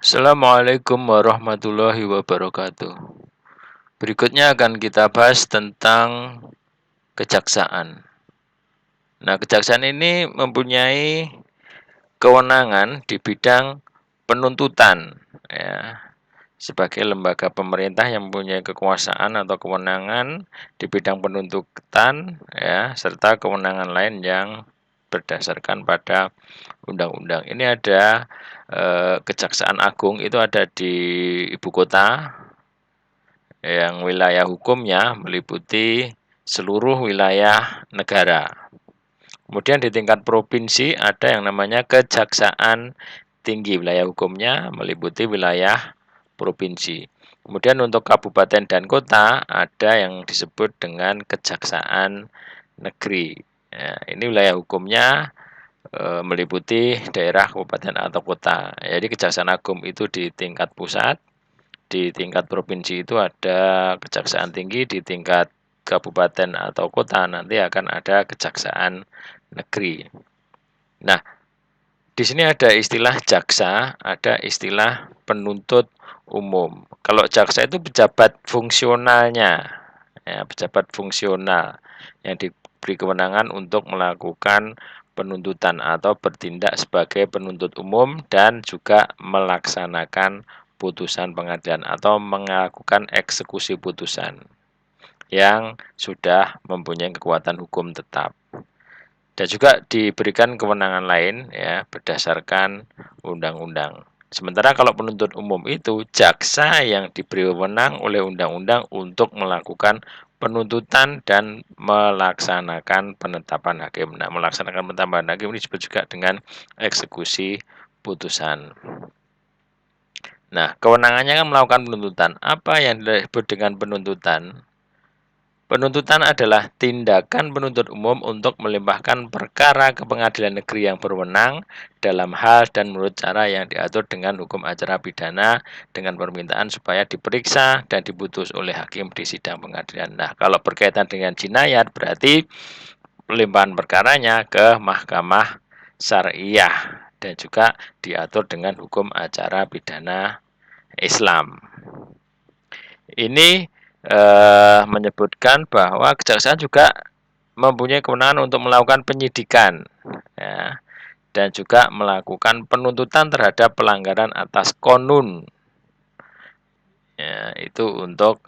Assalamualaikum warahmatullahi wabarakatuh. Berikutnya akan kita bahas tentang kejaksaan. Nah, kejaksaan ini mempunyai kewenangan di bidang penuntutan, ya, sebagai lembaga pemerintah yang mempunyai kekuasaan atau kewenangan di bidang penuntutan, ya, serta kewenangan lain yang berdasarkan pada undang-undang. Ini ada Kejaksaan Agung itu ada di ibu kota yang wilayah hukumnya meliputi seluruh wilayah negara. Kemudian di tingkat provinsi ada yang namanya Kejaksaan Tinggi, wilayah hukumnya meliputi wilayah provinsi. Kemudian untuk kabupaten dan kota ada yang disebut dengan Kejaksaan Negeri. Ya, ini wilayah hukumnya meliputi daerah kabupaten atau kota. Jadi Kejaksaan Agung itu di tingkat pusat, di tingkat provinsi itu ada Kejaksaan Tinggi, di tingkat kabupaten atau kota nanti akan ada Kejaksaan Negeri. Nah, di sini ada istilah jaksa, ada istilah penuntut umum. Kalau jaksa itu pejabat fungsionalnya, ya, pejabat fungsional yang diberi kewenangan untuk melakukan penuntutan atau bertindak sebagai penuntut umum dan juga melaksanakan putusan pengadilan atau melakukan eksekusi putusan yang sudah mempunyai kekuatan hukum tetap. Dan juga diberikan kewenangan lain ya berdasarkan undang-undang. Sementara kalau penuntut umum itu jaksa yang diberi wewenang oleh undang-undang untuk melakukan penuntutan dan melaksanakan penetapan hakim. Nah, melaksanakan penetapan hakim ini disebut juga dengan eksekusi putusan. Nah, kewenangannya kan melakukan penuntutan. Apa yang disebut dengan penuntutan? Penuntutan adalah tindakan penuntut umum untuk melimpahkan perkara ke pengadilan negeri yang berwenang dalam hal dan menurut cara yang diatur dengan hukum acara pidana dengan permintaan supaya diperiksa dan diputus oleh hakim di sidang pengadilan. Nah, kalau berkaitan dengan jinayat berarti pelimpahan perkaranya ke mahkamah syariah dan juga diatur dengan hukum acara pidana Islam. Ini menyebutkan bahwa kejaksaan juga mempunyai kewenangan untuk melakukan penyidikan, ya, dan juga melakukan penuntutan terhadap pelanggaran atas konun. Ya, itu untuk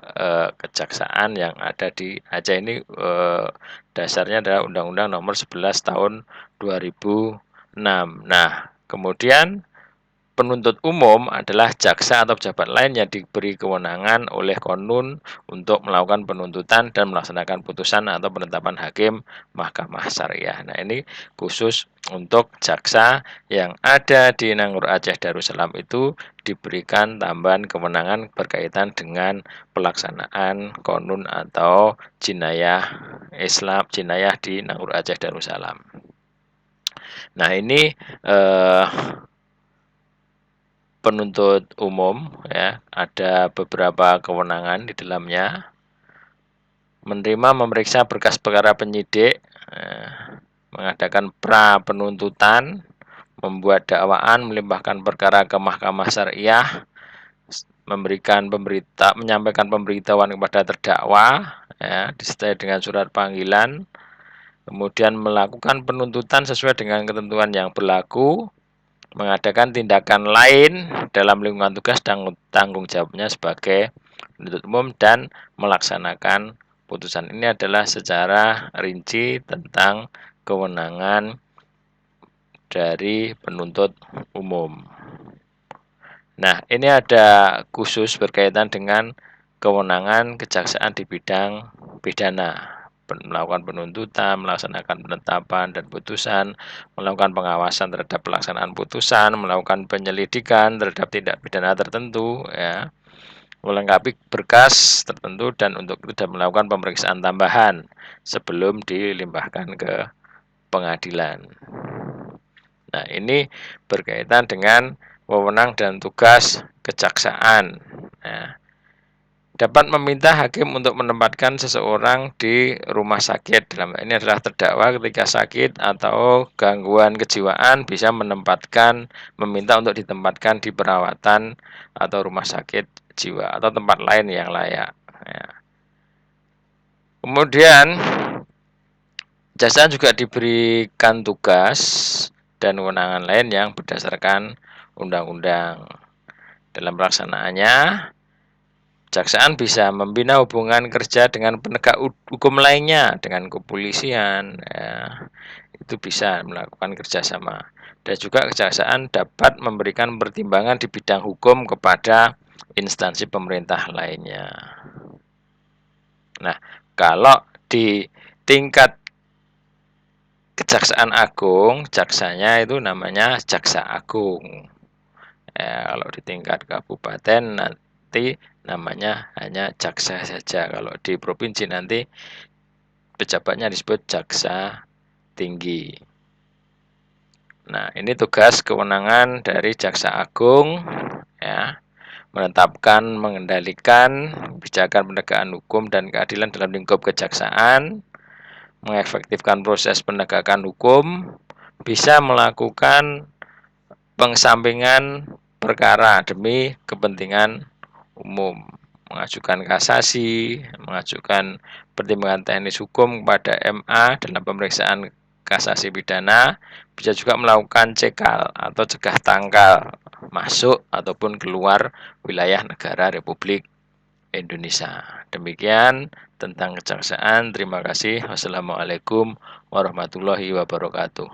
kejaksaan yang ada di Aceh ini dasarnya adalah Undang-Undang Nomor 11 Tahun 2006. Nah, kemudian penuntut umum adalah jaksa atau pejabat lain yang diberi kewenangan oleh konun untuk melakukan penuntutan dan melaksanakan putusan atau penetapan hakim mahkamah syariah. Nah, ini khusus untuk jaksa yang ada di Nanggur Aceh Darussalam itu diberikan tambahan kewenangan berkaitan dengan pelaksanaan konun atau jinayah Islam, jinayah di Nanggur Aceh Darussalam. Nah, ini penuntut umum ya ada beberapa kewenangan di dalamnya, menerima memeriksa berkas perkara penyidik, mengadakan pra penuntutan, membuat dakwaan, melimpahkan perkara ke mahkamah syariah, menyampaikan pemberitahuan kepada terdakwa ya disertai dengan surat panggilan, kemudian melakukan penuntutan sesuai dengan ketentuan yang berlaku, mengadakan tindakan lain dalam lingkungan tugas dan tanggung jawabnya sebagai penuntut umum dan melaksanakan putusan. Ini adalah secara rinci tentang kewenangan dari penuntut umum. Nah, ini ada khusus berkaitan dengan kewenangan kejaksaan di bidang pidana, melakukan penuntutan, melaksanakan penetapan dan putusan, melakukan pengawasan terhadap pelaksanaan putusan, melakukan penyelidikan terhadap tindak pidana tertentu, ya, melengkapi berkas tertentu dan untuk itu dan melakukan pemeriksaan tambahan sebelum dilimpahkan ke pengadilan. Nah, ini berkaitan dengan wewenang dan tugas kejaksaan. Nah, dapat meminta hakim untuk menempatkan seseorang di rumah sakit. Dalam hal ini adalah terdakwa ketika sakit atau gangguan kejiwaan bisa meminta untuk ditempatkan di perawatan atau rumah sakit jiwa atau tempat lain yang layak. Ya. Kemudian jaksa juga diberikan tugas dan kewenangan lain yang berdasarkan undang-undang. Dalam pelaksanaannya, kejaksaan bisa membina hubungan kerja dengan penegak hukum lainnya, dengan kepolisian, ya, itu bisa melakukan kerjasama. Dan juga kejaksaan dapat memberikan pertimbangan di bidang hukum kepada instansi pemerintah lainnya. Nah, kalau di tingkat Kejaksaan Agung, jaksanya itu namanya Jaksa Agung. Ya, kalau di tingkat kabupaten nanti namanya hanya jaksa saja. Kalau di provinsi nanti pejabatnya disebut jaksa tinggi. Nah, ini tugas kewenangan dari Jaksa Agung, ya, menetapkan, mengendalikan kebijakan penegakan hukum dan keadilan dalam lingkup kejaksaan, mengefektifkan proses penegakan hukum, bisa melakukan pengesampingan perkara demi kepentingan umum, mengajukan kasasi, mengajukan pertimbangan teknis hukum kepada MA dalam pemeriksaan kasasi pidana, bisa juga melakukan cekal atau cegah tangkal masuk ataupun keluar wilayah negara Republik Indonesia. Demikian tentang kejaksaan. Terima kasih. Wassalamualaikum warahmatullahi wabarakatuh.